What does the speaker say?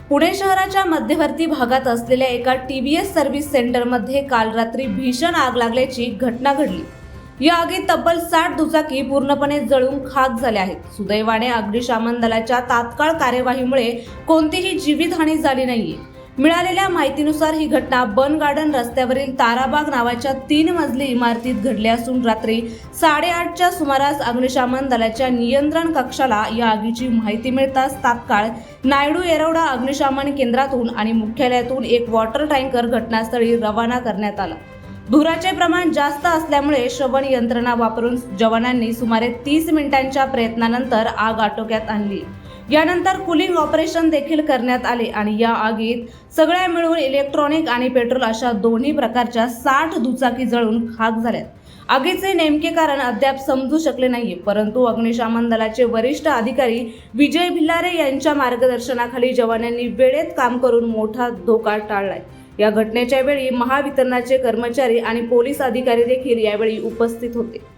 पुणे शहराच्या मध्यवर्ती भागात असलेल्या एका TVS सर्व्हिस सेंटरमध्ये काल रात्री भीषण आग लागल्याची घटना घडली। या आगीत तब्बल 60 दुचाकी पूर्णपणे जळून खाक झाल्या आहेत। सुदैवाने अग्निशमन दलाच्या तात्काळ कार्यवाहीमुळे कोणतीही जीवितहानी झाली नाहीये। मिळालेल्या माहितीनुसार ही घटना बन गार्डन रस्त्यावरील ताराबाग नावाच्या 3 मजली इमारतीत घडली असून रात्री 8:30च्या सुमारास अग्निशमन दलाच्या नियंत्रण कक्षाला या आगीची माहिती मिळताच तात्काळ नायडू येरवडा अग्निशमन केंद्रातून आणि मुख्यालयातून एक वॉटर टँकर घटनास्थळी रवाना करण्यात आला। धुराचे प्रमाण जास्त असल्यामुळे श्रवण यंत्रणा वापरून जवानांनी सुमारे 30 मिनिटांच्या प्रयत्नानंतर आग आटोक्यात आणली। यानंतर कूलिंग ऑपरेशन देखील करण्यात आले आणि या आगीत सगळ्या मिळून इलेक्ट्रॉनिक आणि पेट्रोल अशा दोन्ही प्रकारच्या 60 दुचाकी जळून खाक झाल्यात। आगीचे नेमके कारण अद्याप समजू शकले नाही, परंतु अग्निशमन दलाचे वरिष्ठ अधिकारी विजय भिलारे यांच्या मार्गदर्शनाखाली जवानांनी वेळेत काम करून मोठा धोका टाळलाय। या घटनेच्या वेळी महावितरणाचे कर्मचारी आणि पोलीस अधिकारी देखील यावेळी उपस्थित होते।